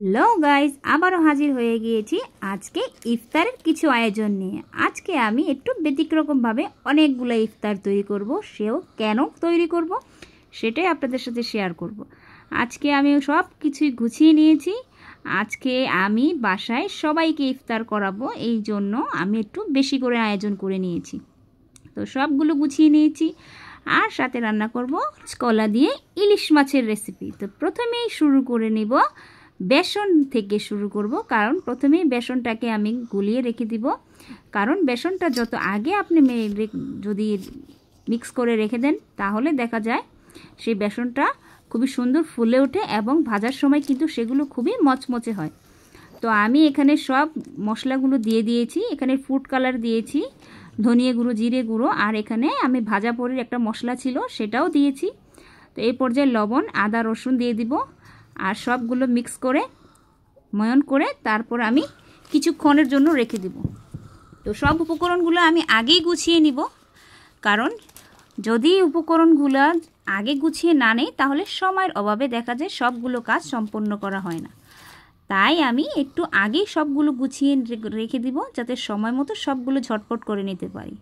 Hello guys, আবারও হাজির হয়ে গিয়েছি আজকে ইফতারের কিছু আয়োজন নিয়ে। আজকে আমি একটু ব্যতিক্রমভাবে অনেকগুলো ইফতার তৈরি করব। সেও কেন তৈরি করব সেটাই আপনাদের সাথে শেয়ার করব। আজকে আমি সব কিছুই গুছিয়ে নিয়েছি। আজকে আমি বাসায় সবাইকে ইফতার করাবো, এই জন্য আমি একটু বেশি করে আয়োজন করে নিয়েছি। তো সবগুলো গুছিয়ে নিয়েছি আর সাথে রান্না করব কলা দিয়ে ইলিশ মাছের রেসিপি। তো প্রথমেই শুরু করে নিব বেসন থেকে শুরু করব, কারণ প্রথমেই বেসনটাকে আমি গুলিয়ে রেখে দিব। কারণ বেসনটা যত আগে আপনি যদি মিক্স করে রেখে দেন তাহলে দেখা যায় সেই বেসনটা খুবই সুন্দর ফুলে ওঠে এবং ভাজার সময় কিন্তু সেগুলো খুবই মচমচে হয়। তো আমি এখানে সব মশলাগুলো দিয়ে দিয়েছি। এখানে ফুড কালার দিয়েছি, ধনিয়া গুঁড়ো, জিরে গুঁড়ো, আর এখানে আমি ভাজা পরের একটা মশলা ছিল সেটাও দিয়েছি। তো এই পর্যায়ে লবণ, আদা, রসুন দিয়ে দিব আর সবগুলো মিক্স করে ময়ন করে তারপর আমি কিছুক্ষণের জন্য রেখে দিব। তো সব উপকরণগুলো আমি আগেই গুছিয়ে নিব, কারণ যদি উপকরণগুলো আগে গুছিয়ে না নেই তাহলে সময়ের অভাবে দেখা যায় সবগুলো কাজ সম্পন্ন করা হয় না। তাই আমি একটু আগেই সবগুলো গুছিয়ে রেখে দিব, যাতে সময় মতো সবগুলো ঝটপট করে নিতে পারি।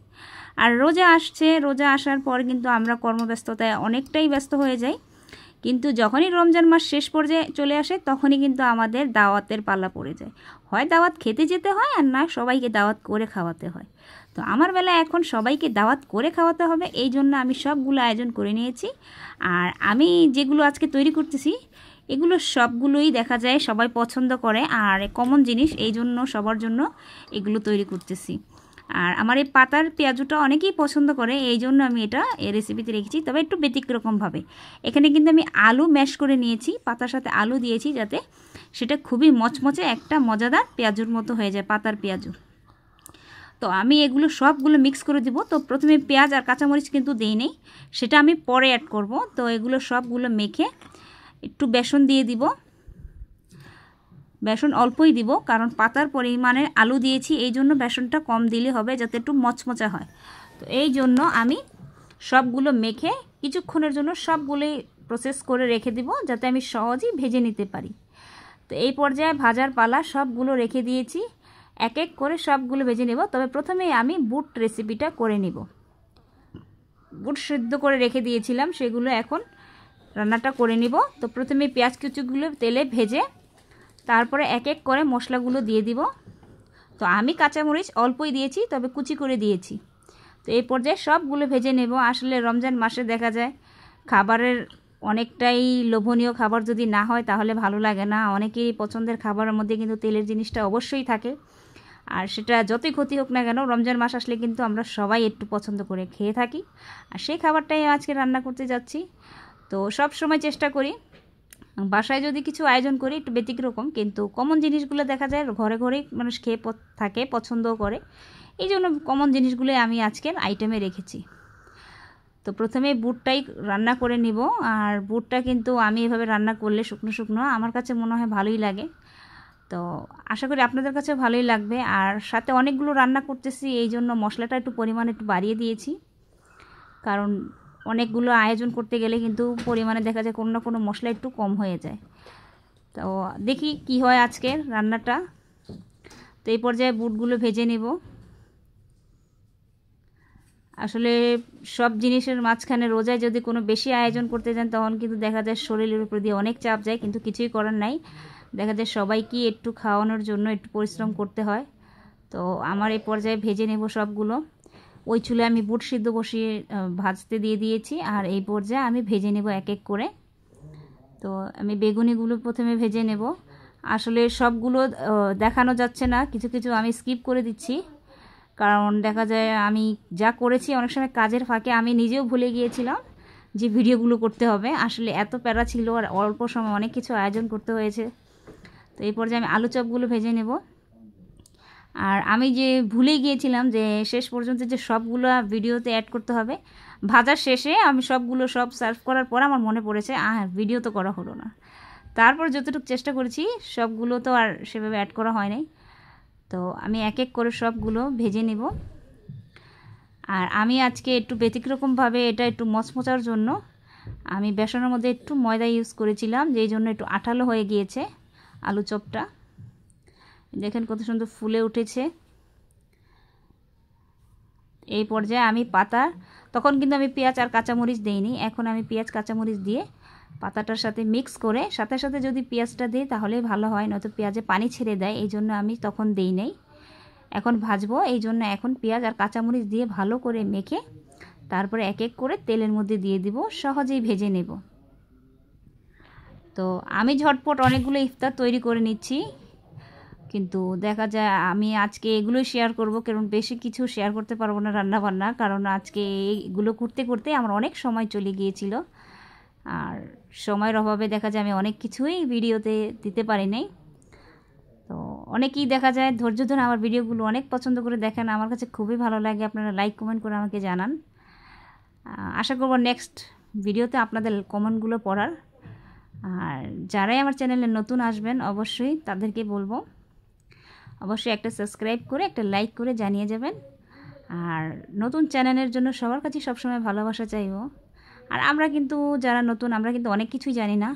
আর রোজা আসছে, রোজা আসার পর কিন্তু আমরা কর্মব্যস্ততায় অনেকটাই ব্যস্ত হয়ে যাই, কিন্তু যখনই রমজান মাস শেষ পর্যায়ে চলে আসে তখনই কিন্তু আমাদের দাওয়াতের পাল্লা পড়ে যায়। হয় দাওয়াত খেতে যেতে হয়, আর না সবাইকে দাওয়াত করে খাওয়াতে হয়। তো আমার বেলা এখন সবাইকে দাওয়াত করে খাওয়াতে হবে, এই জন্য আমি সবগুলো আয়োজন করে নিয়েছি। আর আমি যেগুলো আজকে তৈরি করতেছি এগুলো সবগুলোই দেখা যায় সবাই পছন্দ করে আর কমন জিনিস, এই জন্য সবার জন্য এগুলো তৈরি করতেছি। আর আমার এই পাতার পেঁয়াজুটা অনেকেই পছন্দ করে, এই জন্য আমি এটা এই রেসিপিতে রেখেছি, তবে একটু ব্যতিক্রমভাবে। এখানে কিন্তু আমি আলু ম্যাশ করে নিয়েছি, পাতার সাথে আলু দিয়েছি যাতে সেটা খুবই মচমচে একটা মজাদার পেঁয়াজুর মতো হয়ে যায়, পাতার পেঁয়াজু। তো আমি এগুলো সবগুলো মিক্স করে দিব। তো প্রথমে পেঁয়াজ আর কাঁচামরিচ কিন্তু দিই নেই, সেটা আমি পরে অ্যাড করব। তো এগুলো সবগুলো মেখে একটু বেসন দিয়ে দিব। বেসন অল্পই দিব, কারণ পাতার পরিমাণে আলু দিয়েছি, এই জন্য বেসনটা কম দিলে হবে, যাতে একটু মচমচা হয়। তো এই জন্য আমি সবগুলো মেখে কিছুক্ষণের জন্য সবগুলোই প্রসেস করে রেখে দিব, যাতে আমি সহজেই ভেজে নিতে পারি। তো এই পর্যায়ে ভাজার পালা সবগুলো রেখে দিয়েছি, এক এক করে সবগুলো ভেজে নেব। তবে প্রথমেই আমি বুট রেসিপিটা করে নিব। বুট সিদ্ধ করে রেখে দিয়েছিলাম, সেগুলো এখন রান্নাটা করে নিব। তো প্রথমে পেঁয়াজ কুচিগুলো তেলে ভেজে তারপরে এক এক করে মশলাগুলো দিয়ে দিব। তো আমি কাঁচামরিচ অল্পই দিয়েছি, তবে কুচি করে দিয়েছি। তো এই পর্যায়ে সবগুলো ভেজে নেব। আসলে রমজান মাসে দেখা যায় খাবারের অনেকটাই লোভনীয় খাবার যদি না হয় তাহলে ভালো লাগে না। অনেকেরই পছন্দের খাবারের মধ্যে কিন্তু তেলের জিনিসটা অবশ্যই থাকে, আর সেটা যতই ক্ষতি হোক না কেন রমজান মাস আসলে কিন্তু আমরা সবাই একটু পছন্দ করে খেয়ে থাকি। আর সেই খাবারটাই আজকে রান্না করতে যাচ্ছি। তো সব সময় চেষ্টা করি বাসায় যদি কিছু আয়োজন করি একটু ব্যতিক্রম, কিন্তু কমন জিনিসগুলো দেখা যায় ঘরে ঘরেই মানুষ খেয়ে থাকে, পছন্দও করে, এই জন্য কমন জিনিসগুলোই আমি আজকের আইটেমে রেখেছি। তো প্রথমে বুটটাই রান্না করে নিব। আর বুটটা কিন্তু আমি এভাবে রান্না করলে শুকনো শুকনো আমার কাছে মনে হয় ভালোই লাগে। তো আশা করি আপনাদের কাছেও ভালোই লাগবে। আর সাথে অনেকগুলো রান্না করতেছি, এই জন্য মশলাটা একটু পরিমাণে একটু বাড়িয়ে দিয়েছি, কারণ অনেকগুলো আয়োজন করতে গেলে কিন্তু পরিমাণে দেখা যায় কোনো না কোনো মশলা একটু কম হয়ে যায়। তো দেখি কি হয় আজকের রান্নাটা। তো এই পর্যায়ে বুটগুলো ভেজে নেব। আসলে সব জিনিসের মাঝখানে রোজায় যদি কোনো বেশি আয়োজন করতে যান তখন কিন্তু দেখা যায় শরীরের উপর দিয়ে অনেক চাপ যায়, কিন্তু কিছুই করার নাই। দেখা যায় সবাইকে একটু খাওয়ানোর জন্য একটু পরিশ্রম করতে হয়। তো আমার এই পর্যায়ে ভেজে নেব সবগুলো। ওই চুলে আমি বুট সিদ্ধ বসিয়ে ভাজতে দিয়ে দিয়েছি, আর এই পর্যায়ে আমি ভেজে নেব এক এক করে। তো আমি বেগুনিগুলো প্রথমে ভেজে নেব। আসলে সবগুলো দেখানো যাচ্ছে না, কিছু কিছু আমি স্কিপ করে দিচ্ছি, কারণ দেখা যায় আমি যা করেছি অনেক সময় কাজের ফাঁকে আমি নিজেও ভুলে গিয়েছিলাম যে ভিডিওগুলো করতে হবে। আসলে এত প্যারা ছিল আর অল্প সময় অনেক কিছু আয়োজন করতে হয়েছে। তো এই পর্যায়ে আমি আলু চপগুলো ভেজে নেব। আর আমি যে ভুলে গিয়েছিলাম যে শেষ পর্যন্ত যে সবগুলো ভিডিওতে অ্যাড করতে হবে, ভাজার শেষে আমি সবগুলো সার্ভ করার পর আমার মনে পড়েছে ভিডিও তো করা হলো না। তারপর যতটুকু চেষ্টা করেছি সবগুলো তো আর সেভাবে অ্যাড করা হয় নাই। তো আমি এক এক করে সবগুলো ভেজে নিব। আর আমি আজকে একটু ব্যতিক্রমভাবে এটা একটু মচমচার জন্য আমি বেসনের মধ্যে একটু ময়দা ইউজ করেছিলাম, যেই জন্য একটু আঠালো হয়ে গিয়েছে। আলু চপটা। দেখেন কত সুন্দর ফুলে উঠেছে। এই পর্যায়ে আমি পাতা, তখন কিন্তু আমি পেঁয়াজ আর কাঁচামরিচ দেইনি, এখন আমি পেঁয়াজ কাঁচামরিচ দিয়ে পাতাটার সাথে মিক্স করে সাথে সাথে যদি পেঁয়াজটা দিই তাহলে ভালো হয়, নয়তো পেঁয়াজে পানি ছেড়ে দেয়, এই জন্য আমি তখন দেই নাই। এখন ভাজবো, এই জন্য এখন পেঁয়াজ আর কাঁচামরিচ দিয়ে ভালো করে মেখে তারপরে এক এক করে তেলের মধ্যে দিয়ে দিব, সহজেই ভেজে নেব। তো আমি ঝটপট অনেকগুলো ইফতার তৈরি করে নিচ্ছি, কিন্তু দেখা যায় আমি আজকে এগুলোই শেয়ার করব, কারণ বেশি কিছু শেয়ার করতে পারবো না রান্না বান্না, কারণ আজকে এগুলো করতে করতে আমার অনেক সময় চলে গিয়েছিল, আর সময়ের অভাবে দেখা যায় আমি অনেক কিছুই ভিডিওতে দিতে পারি নাই। তো অনেকেই দেখা যায় ধৈর্য ধরে আমার ভিডিওগুলো অনেক পছন্দ করে দেখেন, আমার কাছে খুবই ভালো লাগে, আপনারা লাইক কমেন্ট করে আমাকে জানান। আশা করব নেক্সট ভিডিওতে আপনাদের কমেন্টগুলো পড়ার। আর যারাই আমার চ্যানেলে নতুন আসবেন অবশ্যই তাদেরকে বলবো অবশ্যই একটা সাবস্ক্রাইব করে একটা লাইক করে জানিয়ে যাবেন। আর নতুন চ্যানেলের জন্য সবার কাছে সবসময় ভালোবাসা চাইব। আর আমরা কিন্তু যারা নতুন, আমরা কিন্তু অনেক কিছুই জানি না,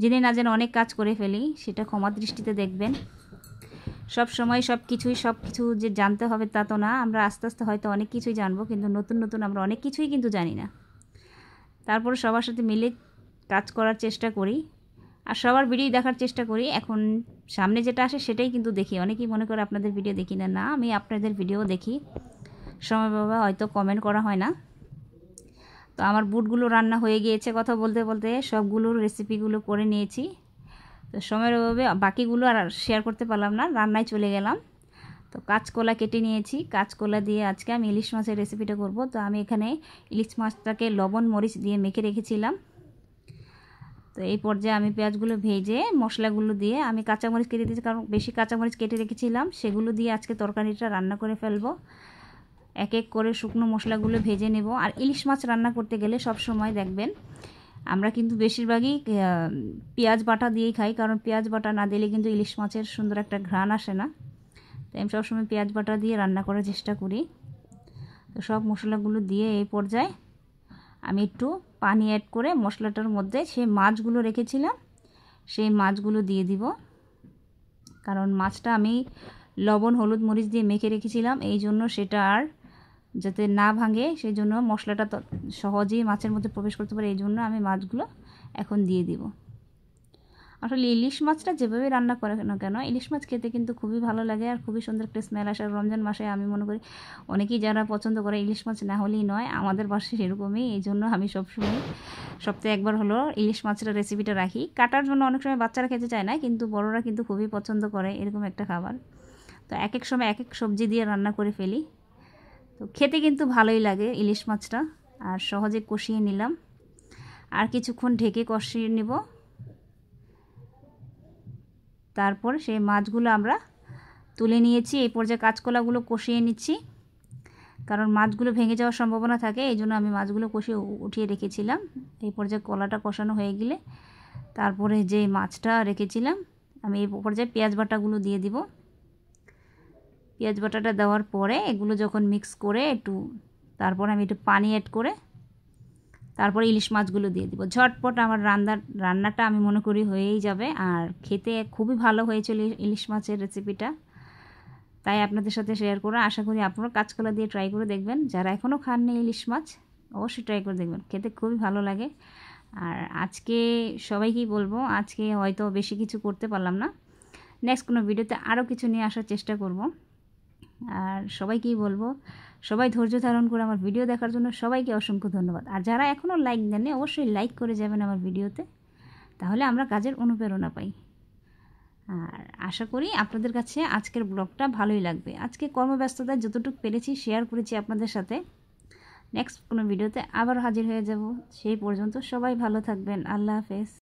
জেনে না জেনে অনেক কাজ করে ফেলি, সেটা ক্ষমা দৃষ্টিতে দেখবেন। সব সময় সব কিছু যে জানতে হবে তা তো না, আমরা আস্তে আস্তে হয়তো অনেক কিছুই জানবো, কিন্তু নতুন নতুন আমরা অনেক কিছুই কিন্তু জানি না। তারপরে সবার সাথে মিলে কাজ করার চেষ্টা করি, আর সবার ভিডিও দেখার চেষ্টা করি। এখন সামনে যেটা আসে সেটাই কিন্তু দেখি। অনেকেই মনে করে আপনাদের ভিডিও দেখি না, না আমি আপনাদের ভিডিও দেখি, সময় বাবা হয়তো কমেন্ট করা হয় না। তো আমার বুটগুলো রান্না হয়ে গিয়েছে, কথা বলতে বলতে সবগুলোর রেসিপিগুলো করে নিয়েছি। তো সময়ের অভাবে বাকিগুলো আর শেয়ার করতে পারলাম না, রান্নায় চলে গেলাম। তো কাঁচকলা কেটে নিয়েছি, কাঁচকলা দিয়ে আজকে আমি ইলিশ মাছের রেসিপিটা করব। তো আমি এখানে ইলিশ মাছটাকে লবণ মরিচ দিয়ে মেখে রেখেছিলাম। তো এই পর্যায়ে আমি পেঁয়াজগুলো ভেজে মশলাগুলো দিয়ে আমি কাঁচামরিচ কেটে দিয়েছি, কারণ বেশি কাঁচামরিচ কেটে রেখেছিলাম, সেগুলো দিয়ে আজকে তরকারিটা রান্না করে ফেলবো। এক এক করে শুকনো মশলাগুলো ভেজে নেব। আর ইলিশ মাছ রান্না করতে গেলে সব সময় দেখবেন আমরা কিন্তু বেশিরভাগই পেঁয়াজ বাটা দিয়েই খাই, কারণ পেঁয়াজ বাটা না দিলে কিন্তু ইলিশ মাছের সুন্দর একটা ঘ্রাণ আসে না। তো আমি সবসময় পেঁয়াজ বাটা দিয়ে রান্না করার চেষ্টা করি। তো সব মশলাগুলো দিয়ে এই পর্যায়ে আমি একটু পানি অ্যাড করে মশলাটার মধ্যে সেই মাছগুলো রেখেছিলাম সেই মাছগুলো দিয়ে দিব, কারণ মাছটা আমি লবণ হলুদ মরিচ দিয়ে মেখে রেখেছিলাম, এই জন্য সেটা আর যাতে না ভাঙে সেই জন্য মশলাটা সহজেই মাছের মধ্যে প্রবেশ করতে পারে, এই জন্য আমি মাছগুলো এখন দিয়ে দিব। আসলে ইলিশ মাছটা যেভাবে রান্না করে না কেন, ইলিশ মাছ খেতে কিন্তু খুবই ভালো লাগে আর খুবই সুন্দর একটা স্মেল আসে। রমজান মাসে আমি মনে করি অনেকেই যারা পছন্দ করে ইলিশ মাছ না হলেই নয়, আমাদের বাসায় সেরকমই, এই জন্য আমি সবসময় সপ্তাহে একবার হলো ইলিশ মাছের রেসিপিটা রাখি। কাটার জন্য অনেক সময় বাচ্চারা খেতে চায় না, কিন্তু বড়রা কিন্তু খুবই পছন্দ করে এরকম একটা খাবার। তো এক এক সময় এক এক সবজি দিয়ে রান্না করে ফেলি, তো খেতে কিন্তু ভালোই লাগে ইলিশ মাছটা। আর সহজে কষিয়ে নিলাম, আর কিছুক্ষণ ঢেকে কষিয়ে নেব। তারপর সেই মাছগুলো আমরা তুলে নিয়েছি। এই পর্যায়ে কাঁচকলাগুলো কষিয়ে নিচ্ছি, কারণ মাছগুলো ভেঙে যাওয়ার সম্ভাবনা থাকে, এই জন্য আমি মাছগুলো কষিয়ে উঠিয়ে রেখেছিলাম। এই পর্যায়ে কলাটা কষানো হয়ে গেলে তারপরে যে মাছটা রেখেছিলাম আমি এই পর্যায়ে পেঁয়াজ বাটাগুলো দিয়ে দিব। পেঁয়াজ বাটাটা দেওয়ার পরে এগুলো যখন মিক্স করে একটু তারপর আমি একটু পানি অ্যাড করে তারপরে ইলিশ মাছগুলো দিয়ে দিব। ঝটপট আমার রান্নাটা আমি মনে করি হয়েই যাবে, আর খেতে খুবই ভালো হয়েছিল ইলিশ মাছের রেসিপিটা, তাই আপনাদের সাথে শেয়ার করে আশা করি আপনারা কাঁচকলা দিয়ে ট্রাই করে দেখবেন। যারা এখনও খাননি ইলিশ মাছ অবশ্যই ট্রাই করে দেখবেন, খেতে খুবই ভালো লাগে। আর আজকে সবাইকেই বলবো, আজকে হয়তো বেশি কিছু করতে পারলাম না, নেক্সট কোনো ভিডিওতে আরও কিছু নিয়ে আসার চেষ্টা করব। আর সবাইকেই বলবো সবাই ধৈর্য ধারণ করে আমার ভিডিও দেখার জন্য সবাইকে অসংখ্য ধন্যবাদ। আর যারা এখনও লাইক দেননি অবশ্যই লাইক করে যাবেন আমার ভিডিওতে, তাহলে আমরা কাজের অনুপ্রেরণা পাই। আর আশা করি আপনাদের কাছে আজকের ব্লগটা ভালোই লাগবে। আজকে কর্মব্যস্ততায় যতটুকু পেরেছি শেয়ার করেছি আপনাদের সাথে। নেক্সট কোনো ভিডিওতে আবার হাজির হয়ে যাব, সেই পর্যন্ত সবাই ভালো থাকবেন। আল্লাহ হাফেজ।